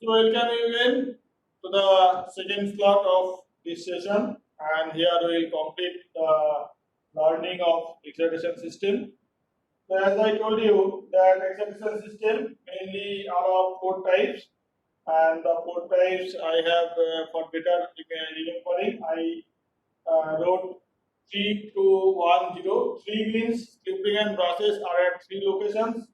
So welcome again to the second slot of this session, and here we will complete the learning of excitation system. So as I told you that excitation system mainly are of four types, and the four types I have for better remembering wrote 3210. 3 means clipping and brushes are at 3 locations.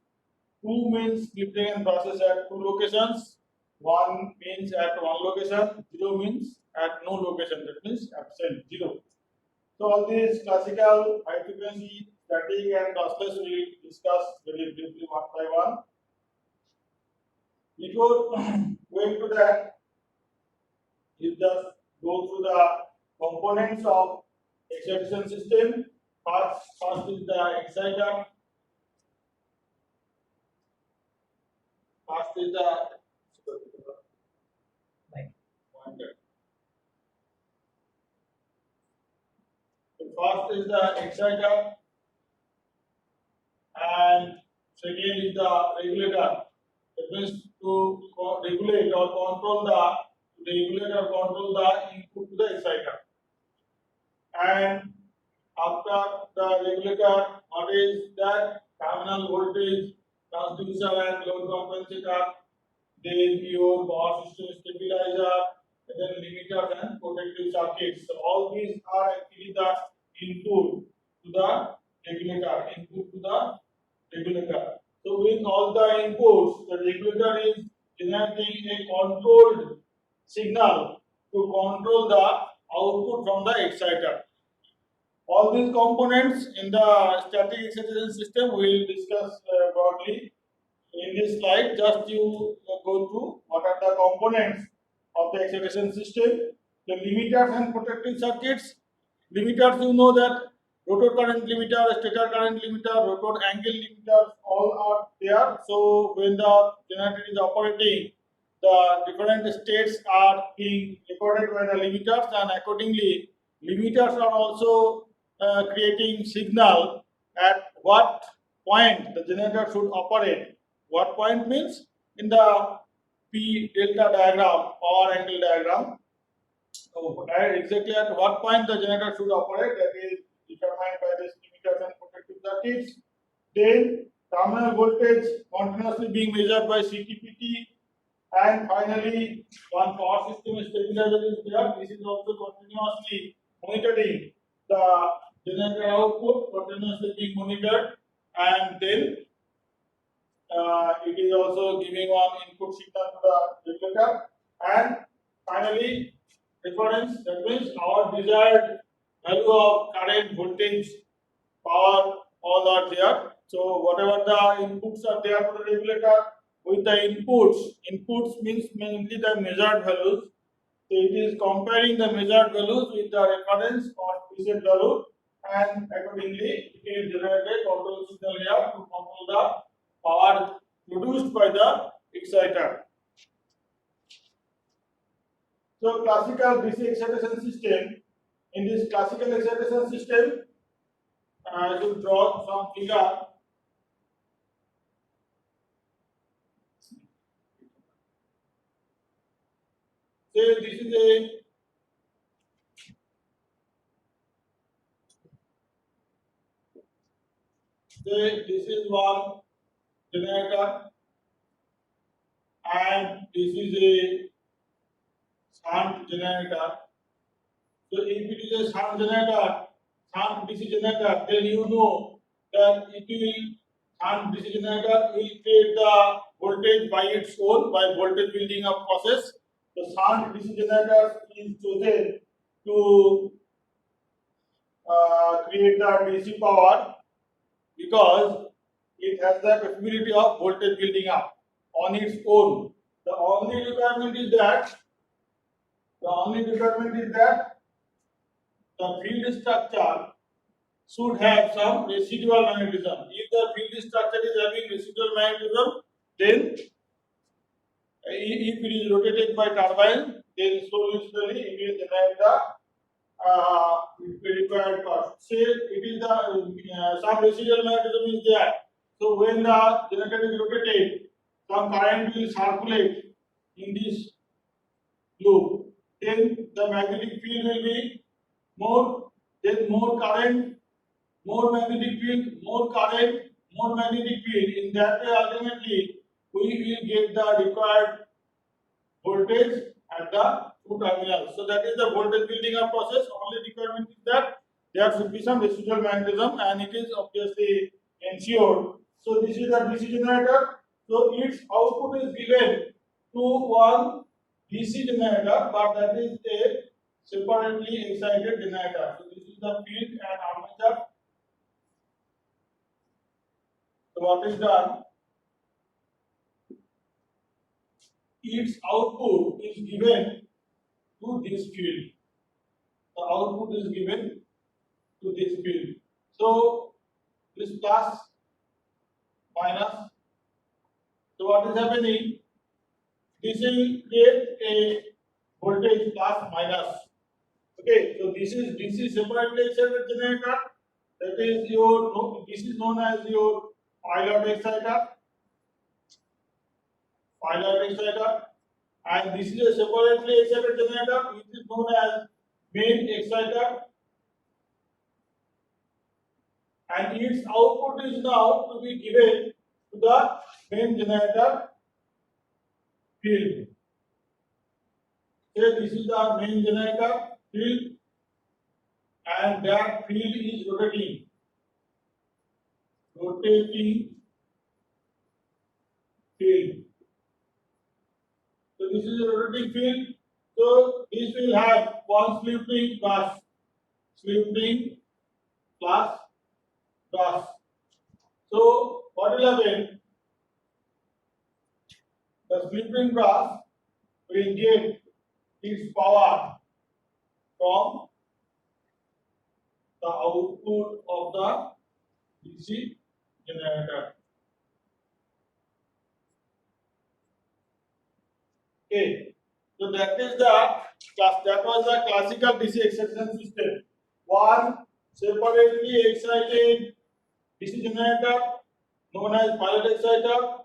2 means clipping and brushes at 2 locations. 1 means at 1 location. 0 means at no location. That means absent 0. So all these classical high frequency, static and brushless we will discuss very briefly one by one. Before going to that, you just go through the components of excitation system. First is the exciter. First is the first is the exciter, and second is the regulator. That means to regulate or control the input to the exciter. And after the regulator, what is that? Terminal voltage, transducer and load compensator, then your power system stabilizer, and then limiters and protective circuits. So all these are actually the input to the regulator. So with all the inputs, the regulator is generating a controlled signal to control the output from the exciter. All these components in the static excitation system we will discuss broadly in this slide. Just you go through what are the components of the excitation system. The limiters and protective circuits. Limiters, you know that rotor current limiter, stator current limiter, rotor angle limiters, all are there. So when the generator is operating, the different states are being recorded by the limiters, and accordingly, limiters are also creating signal at what point the generator should operate. What point means in the P delta diagram, power angle diagram. So exactly at what point the generator should operate, that is determined by this limiters and protective circuits. Then terminal voltage continuously being measured by CTPT, and finally one power system stabilizer is there. This is also continuously monitoring the generator output, continuously being monitored, and then it is also giving one input signal to the regulator, and finally reference, that means our desired value of current, voltage, power, all are there. So whatever the inputs are there to the regulator, with the inputs means mainly the measured values. So it is comparing the measured values with the reference or preset value, and accordingly it will generate a control signal here to control the power produced by the exciter. So classical DC excitation system. In this classical excitation system, I should draw some figure. Say this is a this is one generator, and this is a shunt generator. So if it is a shunt DC generator, then you know that it will shunt DC generator will create the voltage by its own by voltage building up process. The shunt DC generator is chosen to create the DC power because it has the capability of voltage building up on its own. The only requirement is that the field structure should have some residual magnetism. If the field structure is having residual magnetism, then if it is rotated by turbine, then slowly it will generate the required power. Say it is the some residual magnetism is there. So when the generator is rotated, some current will circulate in this loop, then the magnetic field will be more, then more current, more magnetic field, more current, more magnetic field. In that way, ultimately, we will get the required voltage at the two terminals. So that is the voltage building up process. Only requirement is that there should be some residual magnetism, and it is obviously ensured. So this is the DC generator. So its output is given to one DC generator, but that is a separately excited generator. So this is the field and armature. So what is done? Its output is given to this field. The output is given to this field. So this plus minus. So what is happening? This will create a voltage plus minus. Okay, so this is DC separately excited generator. That is your, this is known as your pilot exciter. Pilot exciter. And this is a separately excited generator, which is known as main exciter. And its output is now to be given to the main generator field. Here this is the main generator field, and that field is rotating. Rotating field. So this is a rotating field. So this will have one slip ring plus slip ring plus plus. So what will happen? The slip ring brass will get its power from the output of the DC generator. Okay, so that is the class. That was the classical DC excitation system. One separately excited DC generator known as pilot exciter.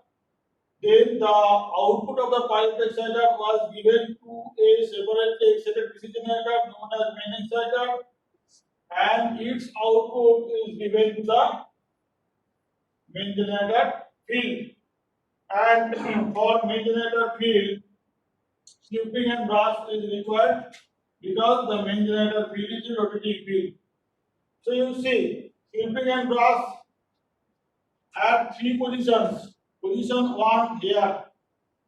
Then the output of the pilot exciter was given to a separately excited DC generator known as main exciter, and its output is given to the main generator field. And for main generator field, snipping and brass is required because the main generator field is a rotating field. So you see, snipping and brass at three positions. Position 1 here,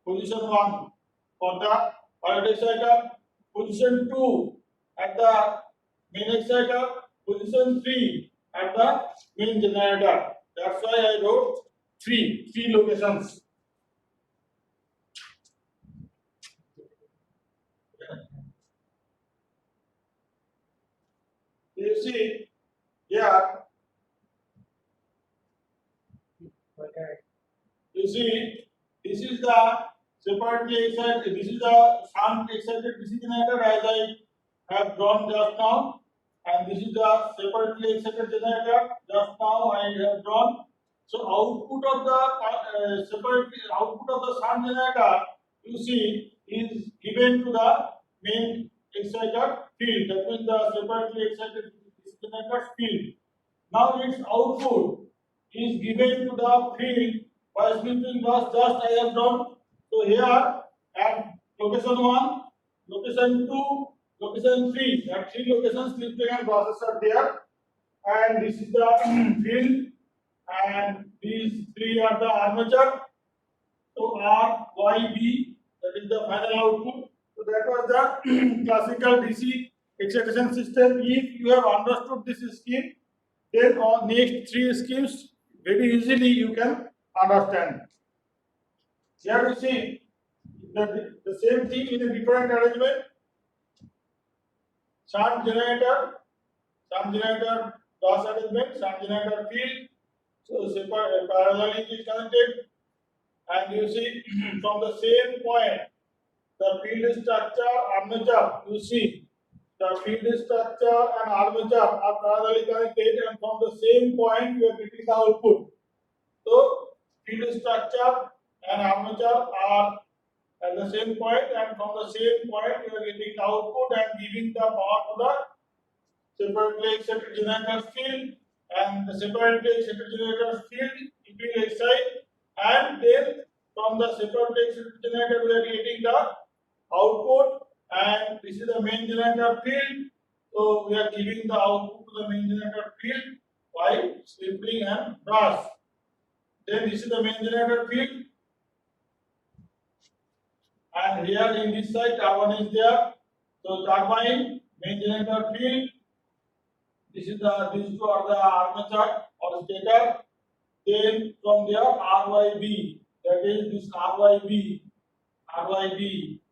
position 1 for the pilot exciter, position 2 at the main exciter, position 3 at the main generator. That's why I wrote three locations. You see here, you see, this is the separately excited, this is the shunt excited DC generator as I have drawn just now, and this is the separately excited generator just now I have drawn. So output of the output of the shunt generator, you see, is given to the main exciter field. That means the separately excited DC generator field. Now its output is given to the field by splitting loss just I have done. So here at location 1, location 2, location 3, at 3 locations splitting and losses are there, and this is the field, and these 3 are the armature. So R, Y, B, that is the final output. So that was the classical DC excitation system. If you have understood this scheme, then on next 3 schemes very easily you can understand. Here you see the same thing in a different arrangement. Shunt generator cross arrangement, shunt generator field. So parallel is connected, and you see from the same point the field structure armature, you see the field structure and armature are parallelly connected, and from the same point you are getting the output. So field structure and armature are at the same point, and from the same point you are getting the output and giving the power to the separately excited generator field, and the separately excited generator field it will excite, and then from the separately excited generator we are getting the output, and this is the main generator field. So we are giving the output to the main generator field by sprinkling and brush. Then this is the main generator field, and here in this side turbine is there. So turbine, main generator field. These two are the armature or stator. Then from there RYB, that is this RYB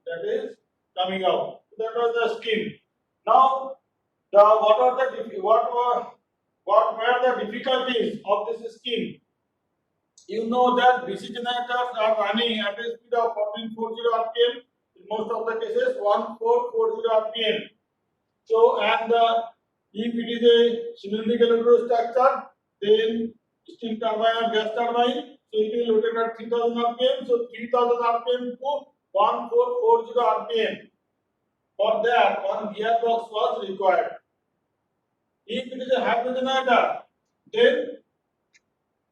that is coming out. That was the scheme. Now what were the difficulties of this scheme? You know that DC generators are running at a speed of 1440 rpm. In most of the cases 1440 rpm. So if it is a cylindrical rotor structure, then steam turbine or gas turbine, so it will rotate at 3000 rpm. So 3000 rpm to 1440 rpm. For that, one gearbox was required. If it is a hybrid generator, then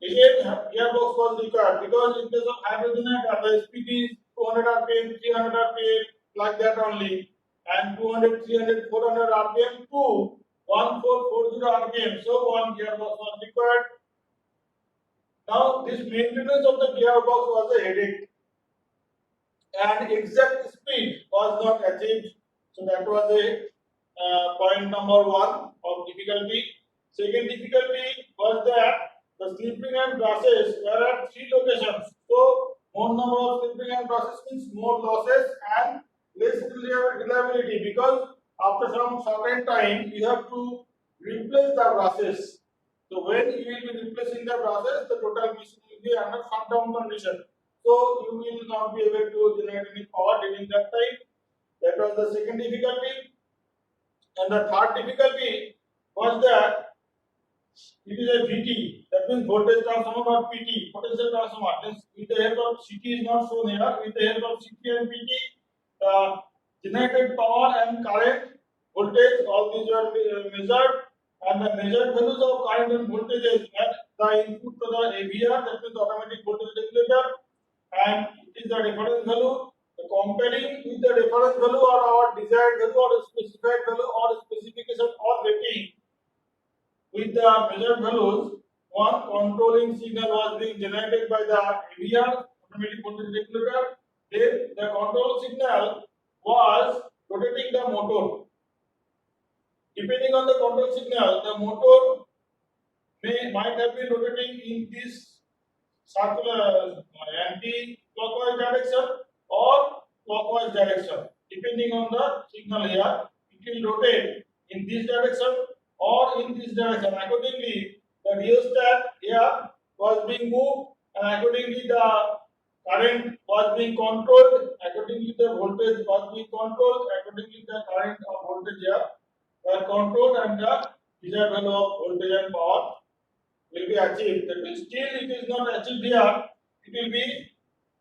again gearbox was required, because in case of hybrid generator, the speed is 200 rpm, 300 rpm, like that only, and 200, 300, 400 rpm to 1440 rpm. So one gearbox was required. Now this maintenance of the gearbox was a headache, and exact speed was not achieved. So that was a point number one of difficulty. Second difficulty was that the slipping and brushes were at three locations. So more number of slipping and brushes means more losses and less reliability, because after some certain time you have to replace the brushes. So when you will be replacing the brushes, the total machine will be under shutdown condition. So you will not be able to generate any power during that time. That was the second difficulty. And the third difficulty was that it is a VT, that means voltage transformer, or PT, potential transformer. Means with the help of CT is not shown here. With the help of CT and PT, the generated power and current, voltage, all these were measured, and the measured values of current and voltages at the input to the AVR, that means automatic voltage regulator, and it is the reference value. The comparing with the reference value or our desired value or specified value or specification or rating with the measured values, one controlling signal was being generated by the AVR, automatic voltage regulator. Then the control signal was rotating the motor. Depending on the control signal, the motor might have been rotating in this circular anti-clockwise direction or clockwise direction. Depending on the signal here, it will rotate in this direction or in this direction. Accordingly, the rheostat here was being moved, and accordingly the current was being controlled, accordingly the voltage was being controlled, accordingly the current or voltage here were controlled, and the desired value of voltage and power will be achieved. That means still it is not achieved here, it will be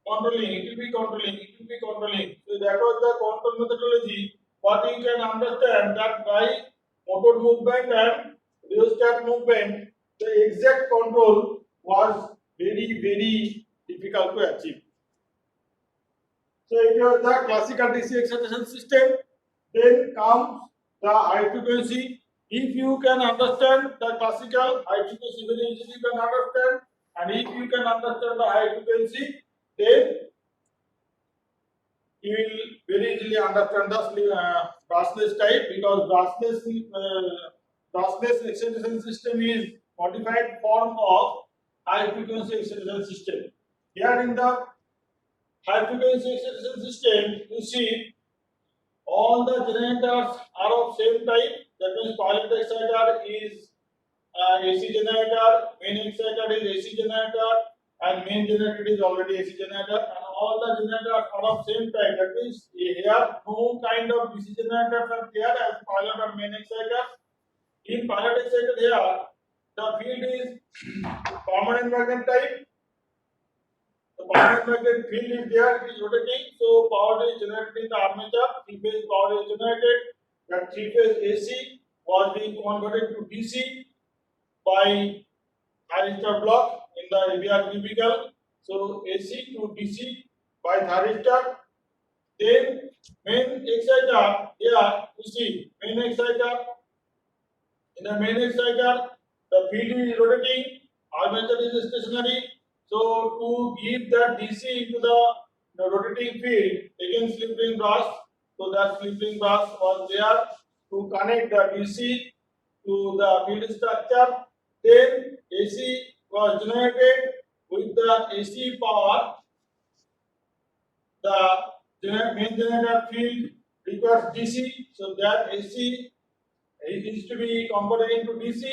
controlling, it will be controlling, it will be controlling. So that was the control methodology. What you can understand that by motor movement and rheostat movement, the exact control was very difficult to achieve. So it was the classical DC excitation system. Then comes the high frequency. If you can understand the classical high frequency, very easily you can understand, and if you can understand the high frequency, then you will very easily understand the brushless type, because brushless excitation system is modified form of high frequency excitation system. Here in the high frequency excitation system, you see all the generators are of same type. That means pilot exciter is AC generator, main exciter is AC generator, and main generator is already AC generator, and all the generators are of same type. That means here no kind of DC generators are there as pilot or main exciter. In pilot exciter here, the field is permanent magnet type, The permanent magnetic field is there, it is rotating, so power is generated in the armature, three-phase power is generated, that three-phase AC was being converted to DC by thyristor block in the ABR cubicle. So AC to DC by thyristor. Then main exciter, here you see main exciter. In the main exciter, the field is rotating, armature is stationary. So to give the DC into the rotating field, again slip ring brass. So that slip ring brass was there to connect the DC to the field structure. Then AC was generated with the AC power. The main generator field requires DC, so that AC it is to be converted into DC.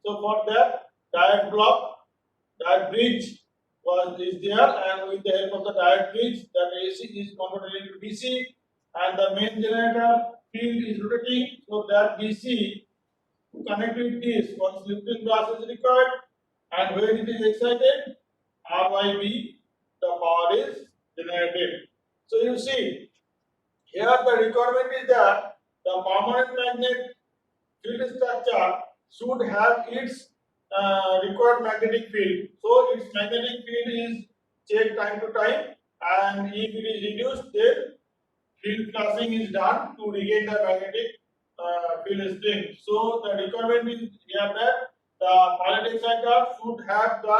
So for that, diode block, diode bridge is there, and with the help of the diode bridge, that AC is converted into DC, and the main generator field is rotating, so that DC to connect with this, one slip-ring brass is required, and when it is excited, RYB, the power is generated. So you see, here the requirement is that the permanent magnet field structure should have its required magnetic field. So its magnetic field is checked time to time, and if it is reduced, then field flushing is done to regain the magnetic field strength. So the requirement is here that the pilot exciter should have the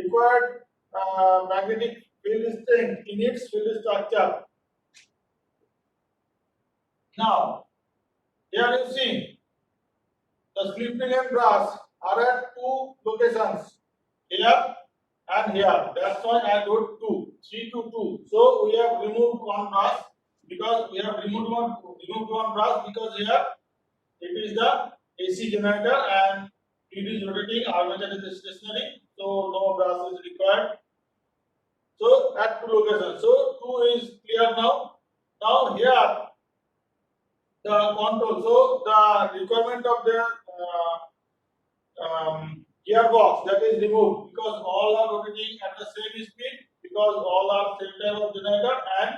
required magnetic field strength in its field structure. Now, here you see the slip ring and brass are at two locations, here and here. That's why I wrote 2, 3 to 2. So we have removed one brass because one brass because here it is the AC generator and it is rotating, armature is stationary, so no brass is required. So at two locations. So 2 is clear now. Now here the control. So the requirement of the gearbox that is removed because all are rotating at the same speed, because all are same type of generator and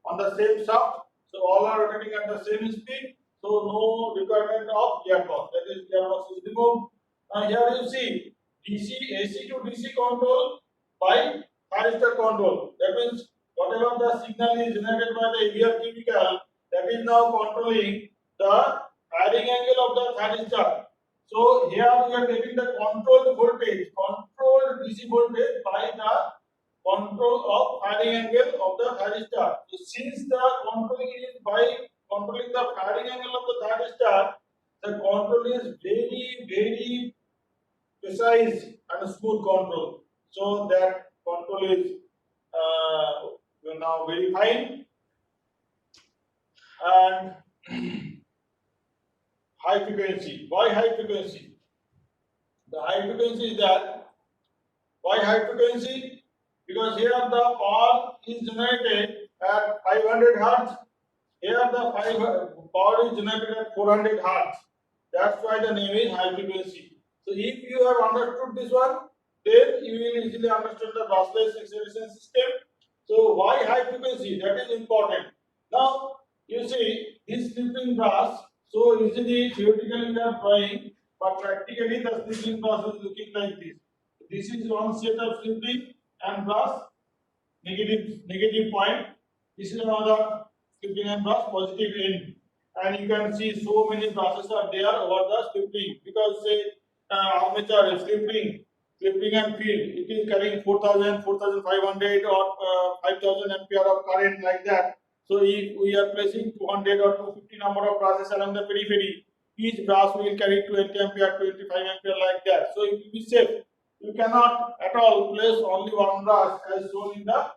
on the same shaft. So all are rotating at the same speed. So no requirement of gearbox. That is gearbox is removed. Now here you see DC AC to DC control by thyristor control. That means whatever the signal is generated by the ABR cubicle, that is now controlling the firing angle of the thyristor. So here we are getting the controlled voltage, controlled DC voltage by the control of firing angle of the thyristor. So since the controlling is by controlling the firing angle of the thyristor, the control is very precise and smooth control. So that control is now very fine and high frequency. Why high frequency? The high frequency is that why high frequency? Because here the power is generated at 500 hertz. Here the power is generated at 400 hertz. That's why the name is high frequency. So if you have understood this one, then you will easily understand the lossless acceleration system. So why high frequency? That is important. Now you see this slip-ring brass. So usually theoretically we are drawing, but practically the slip-ring brass is looking like this. This is one set of slip-ring and brass negative point. This is another slip-ring and brass positive end, and you can see so many brasses are there over the slip-ring because say armature slip-ring and field, it is carrying 4000, 4500 or 5000 ampere of current like that. So if we are placing 200 or 250 number of brasses along the periphery, each brass will carry 20 ampere, 25 ampere like that. So it will be safe. You cannot at all place only one brass as shown in the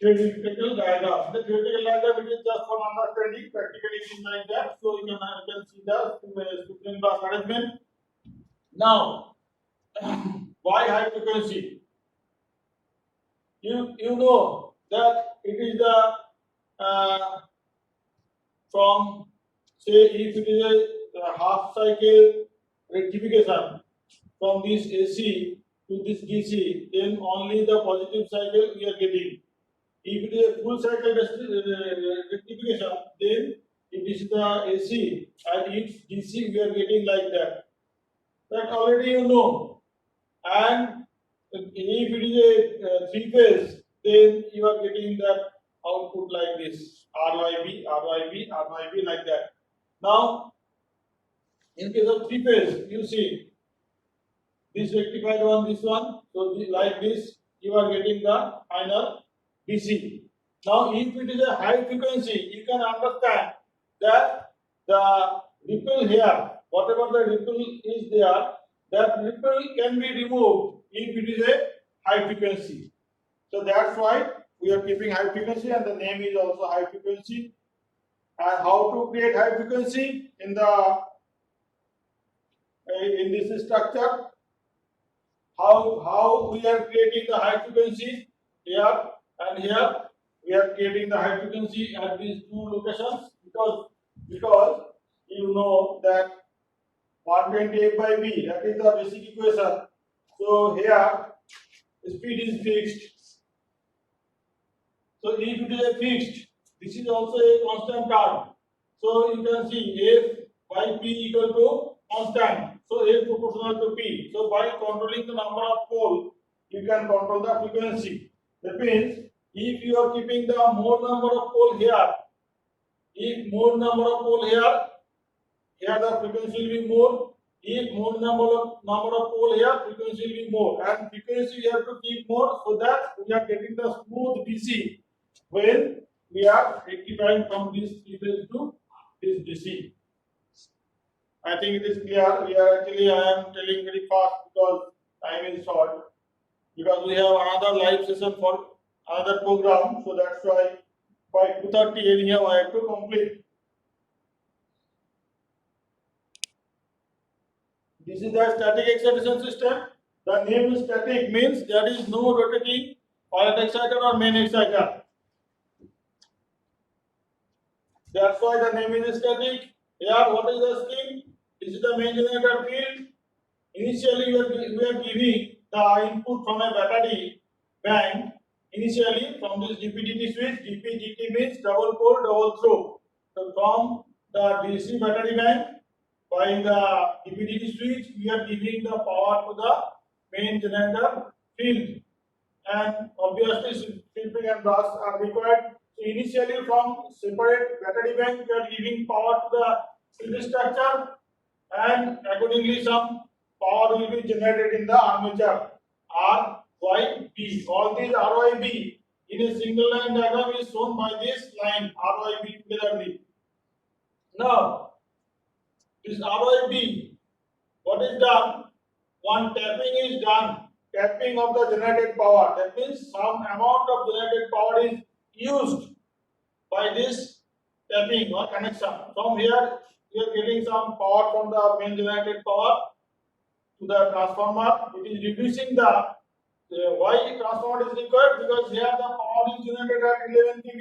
theoretical diagram. The theoretical diagram it is just for understanding. Practically it is like that. So you can see the slip-ring brass arrangement. Now, why high frequency? You know that it is the from say if it is a half cycle rectification from this AC to this DC, then only the positive cycle we are getting. If it is a full cycle rectification, then it is the AC and its DC we are getting like that. That already you know. And if it is a three phase, then you are getting that output like this RYB, RYB, RYB like that. Now, in case of three phase, you see this rectified one, this one. So like this, you are getting the final DC. Now, if it is a high frequency, you can understand that the ripple here, whatever the ripple is there, that ripple can be removed if it is a high frequency. So that's why we are keeping high frequency, and the name is also high frequency. And how to create high frequency in this structure? How we are creating the high frequency here and here? We are creating the high frequency at these two locations because you know that 120 by B, that is the basic equation. So here speed is fixed. So if it is a fixed, this is also a constant term. So you can see F by P equal to constant. So F proportional to P. So by controlling the number of poles, you can control the frequency. That means if you are keeping the more number of poles here, if more number of poles here the frequency will be more. If more number of poles here, frequency will be more. And frequency we have to keep more so that we are getting the smooth DC when we are rectifying from this three phase to this DC. I think it is clear. I am telling very fast because time is short. Because we have another live session for another program, so that's why by 2:30 anyhow I have to complete. This is the static excitation system. The name static means there is no rotating pilot exciter or main exciter. That's why the name is static. Here, what is the scheme? This is the main generator field. Initially, we are giving the input from a battery bank. Initially, from this DP-DT switch, DP-DT means double pole, double throw. So, from the DC battery bank, by the DP-DT switch, we are giving the power to the main generator field. And obviously, sweeping and brass are required. So initially, from separate battery bank, we are giving power to the field structure, and accordingly, some power will be generated in the armature RYB. All these RYB in a single line diagram is shown by this line RYB togetherly. Now, this RYB, what is done? One tapping is done. Tapping of the generated power. That means some amount of generated power is used by this tapping or connection. From here, we are getting some power from the main generated power to the transformer. It is reducing the why transformer is required, because here the power is generated at 11 kV,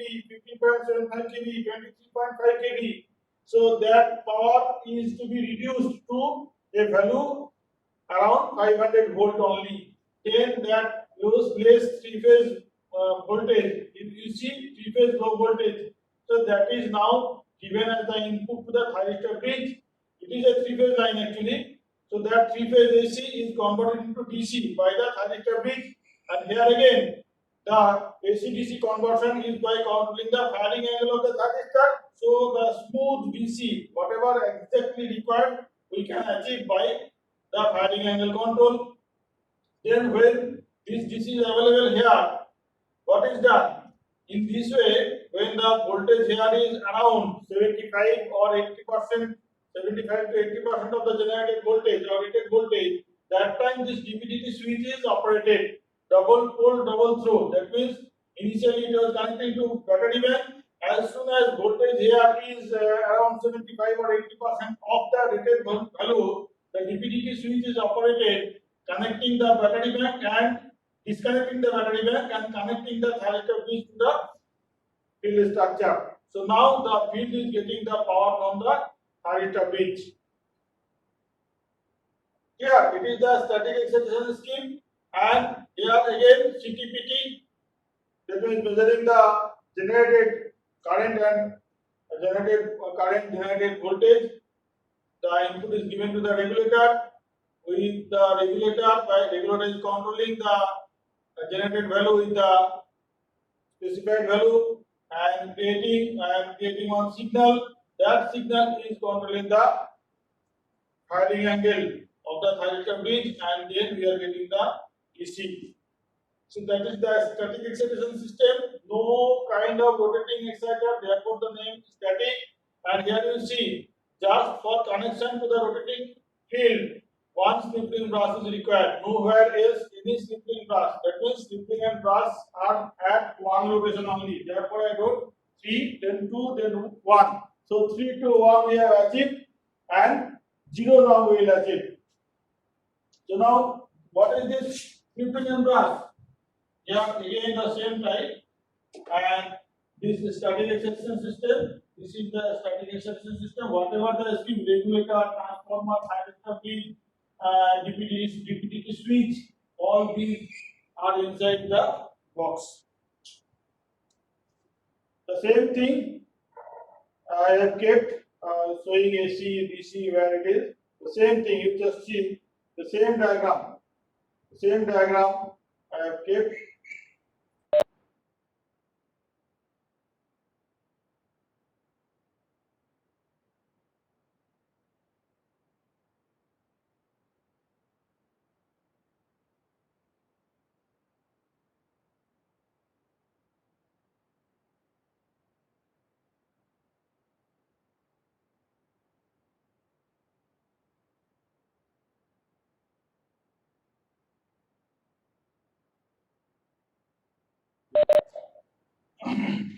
50.75 kV, 23.5 kV. So that power is to be reduced to a value around 500 volt only. Then that low place three phase voltage. If you see three phase low voltage, so that is now given as the input to the thyristor bridge. It is a three phase line actually. So that three phase AC is converted into DC by the thyristor bridge. And here again, the AC-DC conversion is by controlling the firing angle of the thyristor. So the smooth DC, whatever exactly required, we can achieve by the firing angle control. Then when this DC is available here, what is done? In this way, when the voltage here is around 75 or 80%, 75 to 80% of the generated voltage or rated voltage, that time this DP-DT switch is operated. Double pole, double throw. That means initially it was connected to battery bank. As soon as voltage here is around 75 or 80% of the rated value, the DP-DT switch is operated, connecting the battery bank and disconnecting the battery bank and connecting the thyristor bridge to the field structure. So now the field is getting the power from the thyristor bridge. Here it is the static excitation scheme. And here again CTPT, that means measuring the generated current and generated voltage. The input is given to the regulator. With the regulator is controlling the generated value with the specified value and creating one signal. That signal is controlling the firing angle of the thyristor bridge, and then we are getting the DC. So that is the static excitation system. No kind of rotating exciter, therefore the name is static. And here you see, just for connection to the rotating field, one slip ring brush is required. Nowhere else any slip ring brush. That means slip ring and brush are at one location only. Therefore I wrote 3, then 2, then 1. So 3 to 1 we have achieved, and 0 now we will achieve. So now what is this slip ring and brush? Yeah, again the same type, and this is static excitation system. This is the static excitation system. Whatever the scheme, regulator, transformer, thyristor bridge, DPT switch, all these are inside the box. The same thing I have kept showing AC, DC where it is. The same thing, you just see the same diagram. The same diagram I have kept.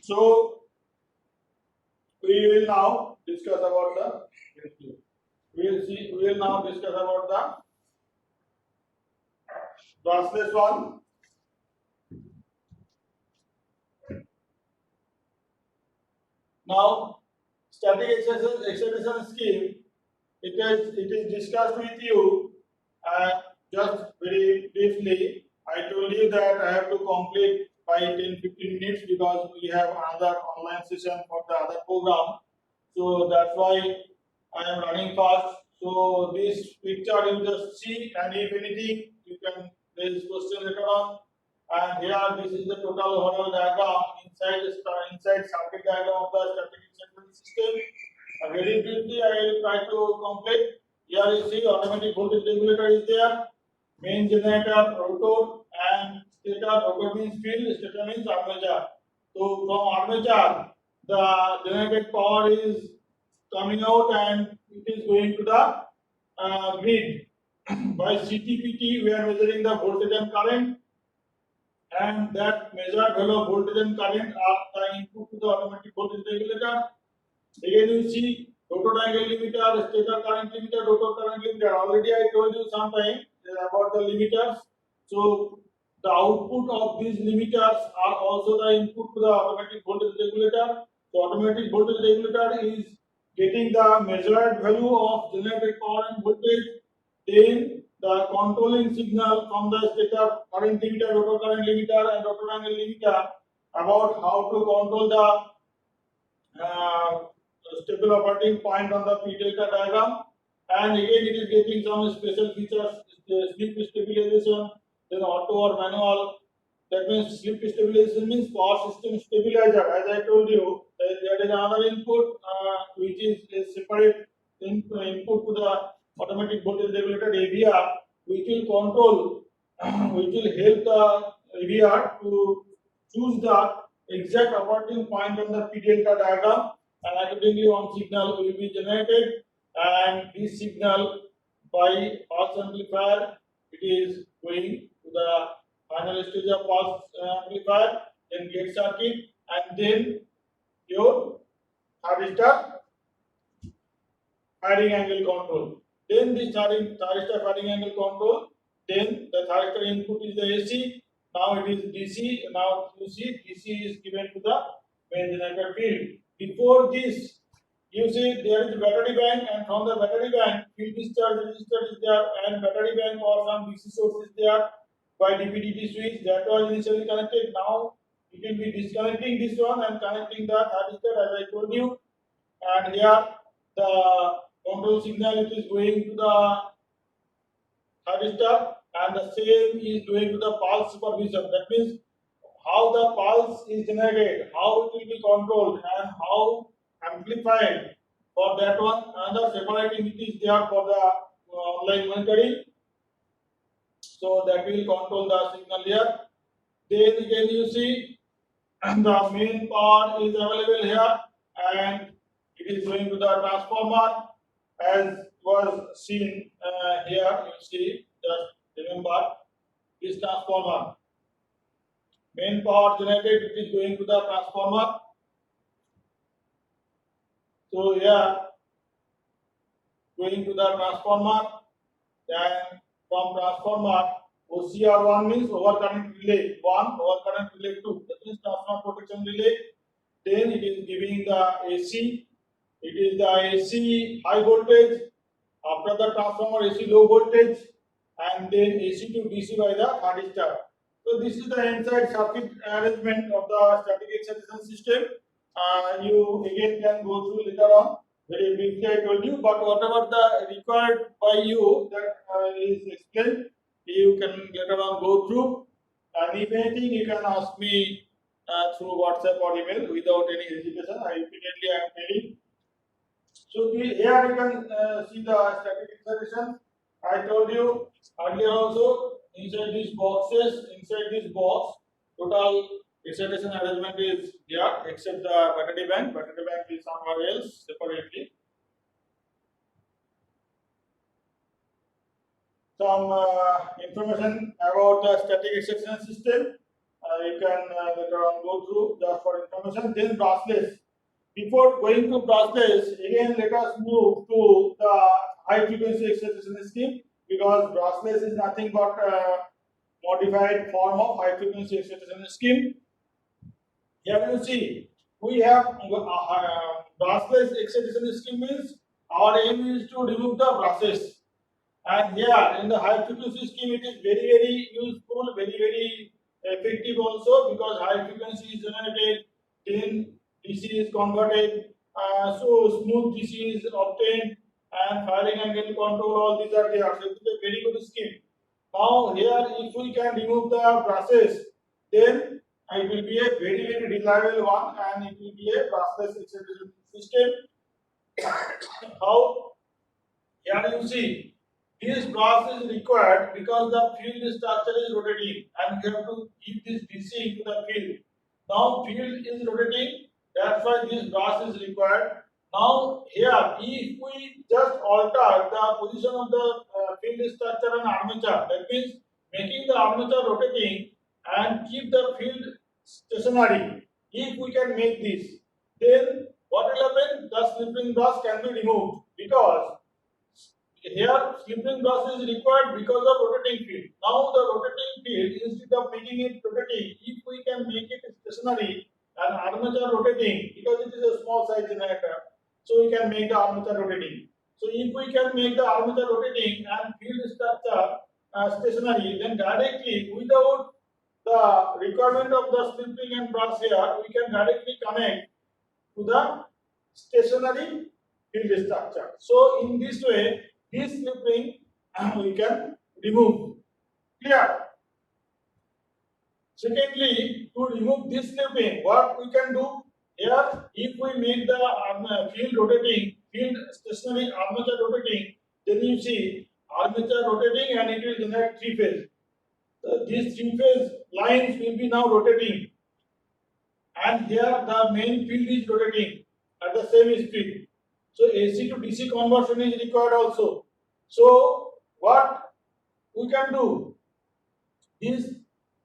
So we will now discuss about the we will now discuss about the brushless one. Now static excitation scheme, it is discussed with you, and just very briefly I told you that I have to complete by 10-15 minutes because we have another online session for the other program. So that's why I am running fast. So this picture you just see, and if anything, you can raise question later on. And here this is the total overall diagram inside circuit diagram of the static excitation system. Very briefly, I will try to complete. Here you see automatic voltage regulator is there, main generator, rotor, and stator. Rotor means field, stator means armature. So from armature, the generated power is coming out and it is going to the grid. By CTPT, we are measuring the voltage and current, and that measured value of voltage and current are the input to the automatic voltage regulator. Again, you see rotor angle limiter, stator current limiter, rotor current limiter. Already I told you sometime about the limiters. So the output of these limiters are also the input to the automatic voltage regulator. So automatic voltage regulator is getting the measured value of generated power and voltage. Then the controlling signal from the stator current limiter, rotor current limiter, and rotor angle limiter about how to control the stable operating point on the P delta diagram, and again it is getting some special features, slip stabilization, then auto or manual. That means slip stabilization means power system stabilizer. As I told you, there is another input which is a separate input to the automatic voltage regulator AVR, which will control, which will help the AVR to choose the exact operating point on the P delta diagram, and accordingly one signal will be generated, and this signal by pulse amplifier it is going to the final stage of pulse amplifier, then gate circuit, and then your thyristor firing angle control. Then this thyristor firing angle control, then the thyristor input is the AC. Now it is DC. Now you see DC is given to the main generator field. Before this, you see there is a battery bank, and from the battery bank, field discharge resistor is there, and battery bank or some DC source is there. by DPDT switch that was initially connected. Now it will be disconnecting this one and connecting the thermistor as I told you. And here the control signal it is going to the thermistor and the same is going to the pulse supervision. That means how the pulse is generated, how it will be controlled, and how amplified. For that one, another separate unit is there for the online monitoring. So that will control the signal here. Then again you see the main power is available here and it is going to the transformer as was seen here. You see, just remember this transformer. Main power generated it is going to the transformer. So here going to the transformer and from transformer OCR1 means overcurrent relay 1, overcurrent relay 2. That means transformer protection relay. Then it is giving the AC. It is the AC high voltage. After the transformer AC low voltage and then AC to DC by the thermistor. So this is the inside circuit arrangement of the static excitation system. You again can go through later on. Very briefly I told you, but whatever the required by you that is explained, you can later on go through. And if anything, you can ask me through WhatsApp or email without any hesitation. I immediately I am telling. So here you can see the static excitation. I told you earlier also inside these boxes, inside this box, total excitation arrangement is here except the battery bank. Battery bank is somewhere else separately. Some information about the static excitation system. You can later on go through just for information. Then brushless. Before going to brushless, again let us move to the high frequency excitation scheme because brushless is nothing but modified form of high frequency excitation scheme. Here you see we have brushless excitation scheme means our aim is to remove the brushes. And here in the high frequency scheme, it is very useful, very effective also because high frequency is generated, then DC is converted, so smooth DC is obtained, and firing angle control. All these are there. So it is a very good scheme. Now here, if we can remove the brushes, then it will be a very reliable one, and it will be a brushless excitation system. How? Here you see. This brass is required because the field structure is rotating and we have to keep this DC into the field. Now field is rotating, that's why this brass is required. Now here, if we just alter the position of the field structure and armature, that means making the armature rotating and keep the field stationary. If we can make this, then what will happen? The slip ring brass can be removed because here slip ring brass is required because of rotating field. Now the rotating field, instead of making it rotating, if we can make it stationary and armature rotating, because it is a small size generator, so we can make the armature rotating. So if we can make the armature rotating and field structure stationary, then directly without the requirement of the slip ring and brass here, we can directly connect to the stationary field structure. So in this way, this slip ring we can remove. Clear? Secondly, to remove this slip ring, what we can do here, if we make the field rotating, field stationary armature rotating, then you see armature rotating and it will generate three phase. So these three phase lines will be now rotating, and here the main field is rotating at the same speed. So AC to DC conversion is required also. So what we can do is,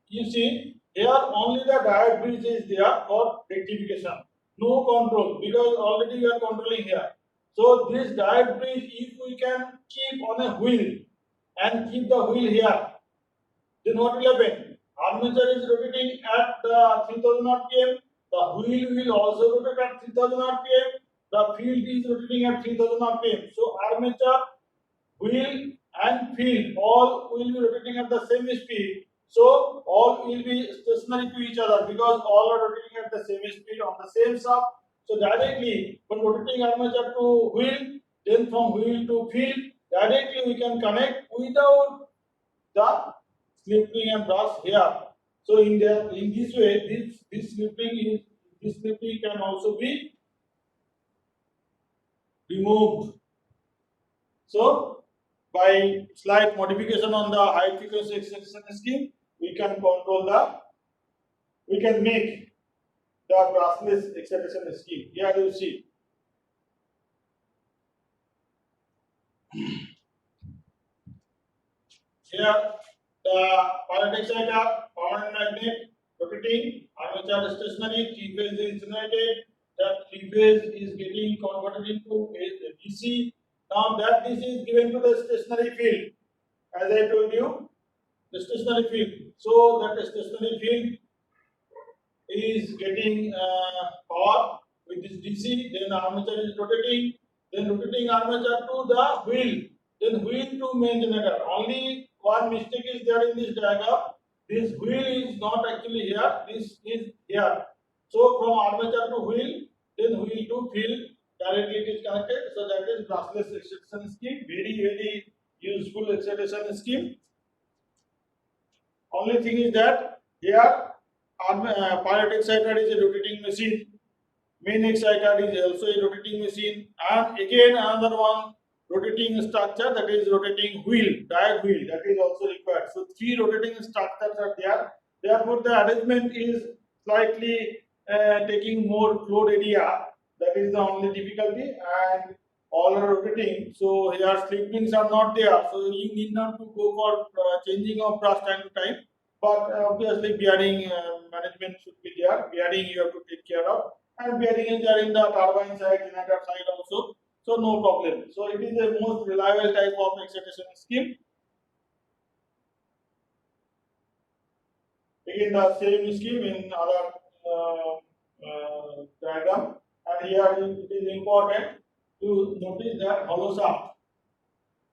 you see here only the diode bridge is there for rectification, no control because already we are controlling here. So this diode bridge, if we can keep on a wheel and keep the wheel here, then what will happen? Armature is rotating at the 3000 rpm, the wheel will also rotate at 3000 rpm, the field is rotating at 3000 rpm. So armature, wheel and field all will be rotating at the same speed. So all will be stationary to each other because all are rotating at the same speed on the same shaft. So directly when rotating armature to wheel, then from wheel to field, directly we can connect without the slip ring and brush here. So in this way, this slip ring can also be removed. So by slight modification on the high frequency excitation scheme, we can make the brushless excitation scheme. Here you see. Here the pilot exciter, permanent magnet, rotating, armature stationary, three phase is generated. That three phase is getting converted into a DC. Now that DC is given to the stationary field. As I told you, the stationary field. So that stationary field is getting power with this DC, then armature is rotating, then rotating armature to the wheel, then wheel to main generator. Only one mistake is there in this diagram. This wheel is not actually here, this is here. So from armature to wheel, then wheel to field, directly it is connected. So that is brushless excitation scheme. Very useful excitation scheme. Only thing is that here pilot exciter is a rotating machine. Main exciter is also a rotating machine, and again another one rotating structure, that is rotating wheel, diode wheel, that is also required. So three rotating structures are there. Therefore, the arrangement is slightly taking more floor area. That is the only difficulty, and all are rotating. So here slip rings are not there. So you need not to go for changing of brush time to time. But obviously, bearing management should be there. Bearing you have to take care of, and bearing is there in the turbine side, generator side also. So no problem. So it is the most reliable type of excitation scheme. Again, the same scheme in other diagram, and here it is important to notice that hollow shaft.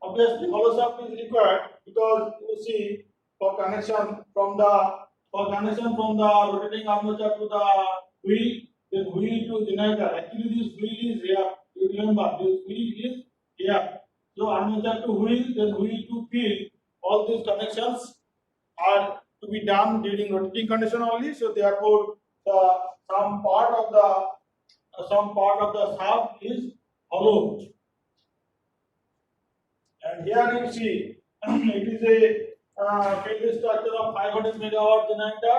Obviously, hollow shaft is required because you see for connection from the rotating armature to the wheel, then wheel to generator. Actually, this wheel is here. You remember, this wheel is here. So armature to wheel, then wheel to field. All these connections are to be done during rotating condition only. So therefore, the some part of the shaft is hollow. And here you see it is a field structure of 500 megawatt generator,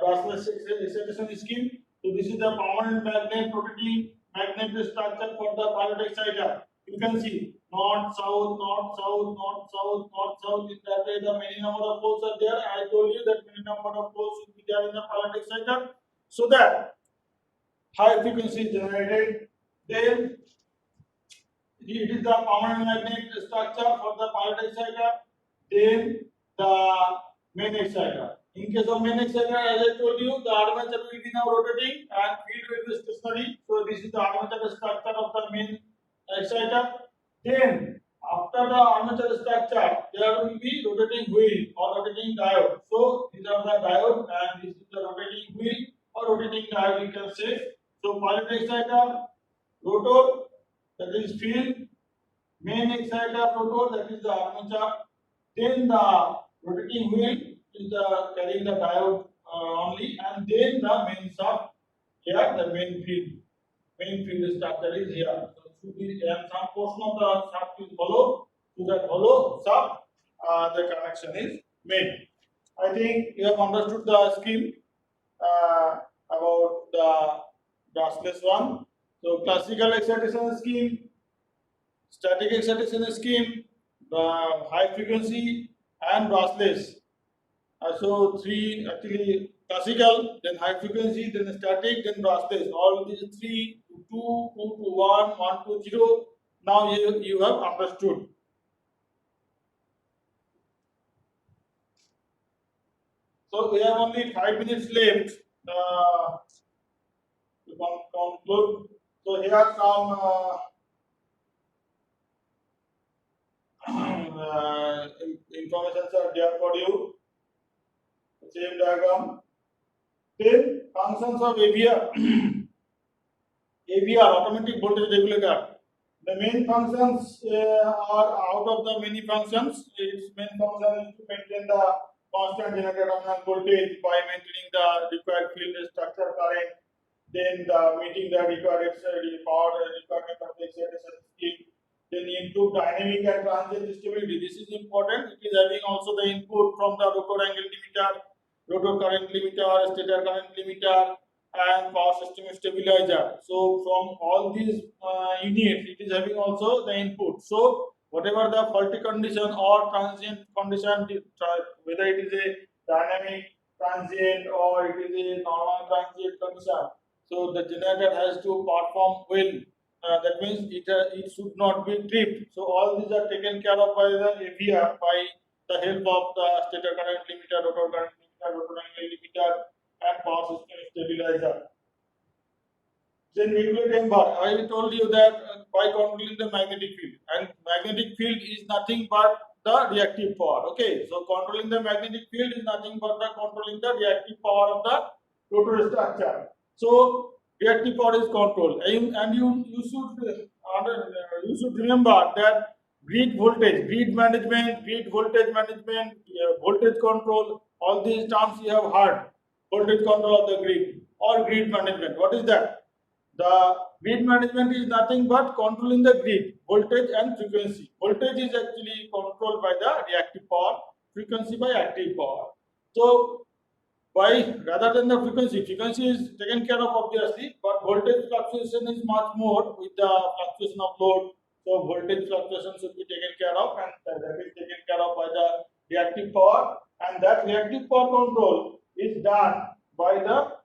brushless excitation scheme. So this is the permanent magnet rotating magnet structure for the pilot exciter. You can see north, south, north, south, north, south, north, south. In that way, the many number of poles are there. I told you that many number of poles should be there in the pilot exciter, so that high frequency is generated. Then it is the permanent magnet structure for the pilot exciter, then the main exciter. In case of main exciter, as I told you, the armature will be now rotating and field will be stationary. So this is the armature structure of the main exciter. Then after the armature structure, there will be rotating wheel or rotating diode. So these are the diode and this is the rotating wheel or rotating diode, you can say. So pilot exciter, rotor, that is field, main exciter rotor, that is the armature, then the rotating wheel is the carrying the diode only, and then the main shaft, here the main field structure is here. So should be, and some portion of the shaft is hollow, to that hollow shaft the connection is made. I think you have understood the scheme about the brushless one. So classical excitation scheme, static excitation scheme, the high frequency and brushless. So three actually classical, then high frequency, then static, then brushless. All these three, two to one, one to zero. Now you have understood. So we have only 5 minutes left to conclude. So here are some informations are there for you. Same diagram. Then functions of AVR. AVR, automatic voltage regulator. The main functions are out of the many functions. Its main function is to maintain the constant generator terminal voltage by maintaining the required field structure current, then meeting the required power requirement of the excitation scheme, then improve dynamic and transient stability. This is important. It is having also the input from the rotor angle limiter, rotor current limiter, stator current limiter, and power system stabilizer. So from all these units, it is having also the input. So whatever the faulty condition or transient condition, whether it is a dynamic transient or it is a normal transient condition, so the generator has to perform well. That means it should not be tripped. So all these are taken care of by the AVR by the help of the stator current limiter, rotor current limiter, rotor angle limiter, and power system stabilizer. Then regulate ember. I told you that by controlling the magnetic field, and magnetic field is nothing but the reactive power. Okay, so controlling the magnetic field is nothing but the controlling the reactive power of the rotor structure. So reactive power is controlled, and you should remember that grid voltage management, voltage control. All these terms you have heard. Voltage control of the grid or grid management. What is that? The grid management is nothing but controlling the grid, voltage and frequency. Voltage is actually controlled by the reactive power, frequency by active power. So, by rather than the frequency is taken care of obviously, but voltage fluctuation is much more with the fluctuation of load. So, voltage fluctuation should be taken care of, and that is taken care of by the reactive power, and that reactive power control is done by the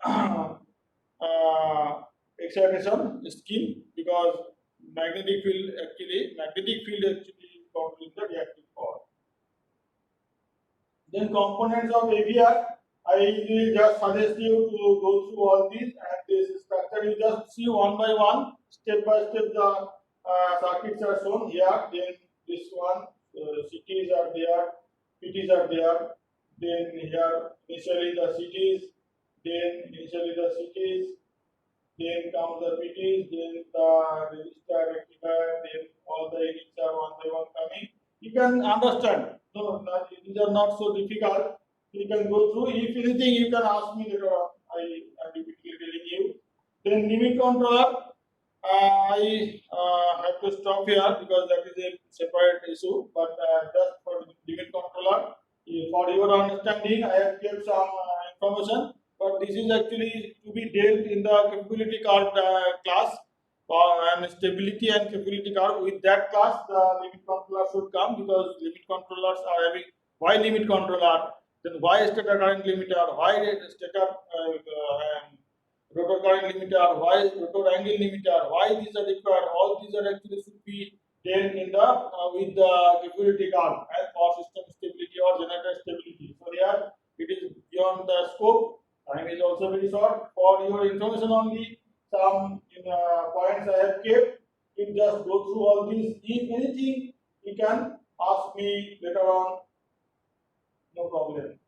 uh, excitation scheme, because magnetic field actually controls the reactive power. Then components of AVR, I will just suggest you to go through all these, and this structure you just see one by one, step by step the circuits are shown here. Then this one, CTs are there, PTs are there. Then here initially the CTs, then comes the PTs, then the register rectifier, then all the units are one by one coming. You can understand. No, these are not so difficult. You can go through. If anything, you can ask me later on. I am repeatedly telling you. Then limit controller. I have to stop here because that is a separate issue. But just for limit controller, for your understanding, I have kept some information. But this is actually to be dealt in the capability card class, and stability and capability card. With that class, the limit controller should come, because limit controllers are having why limit controller, then why stator current limiter, why stator rotor current limiter, why rotor angle limiter, why these are required. All these are actually should be dealt in the with the capability card and power system stability or generator stability. So here it is beyond the scope. Time is also very short. For your information only, some points I have kept. You just go through all these. If anything, you can ask me later on. No problem.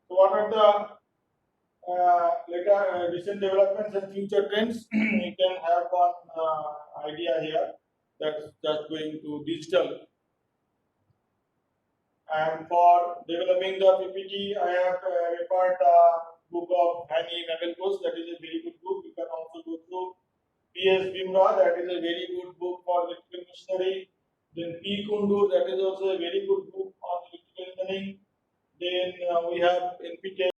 So what are the later recent developments and future trends? You can have one idea here. That's just going to digital. And for developing the PPT, I have referred the book of Hani Nagelkos. That is a very good book. You can also go through P.S. Bimra. That is a very good book for electrical machinery. Then P. Kundu. That is also a very good book on electrical engineering. Then we have NPTEL.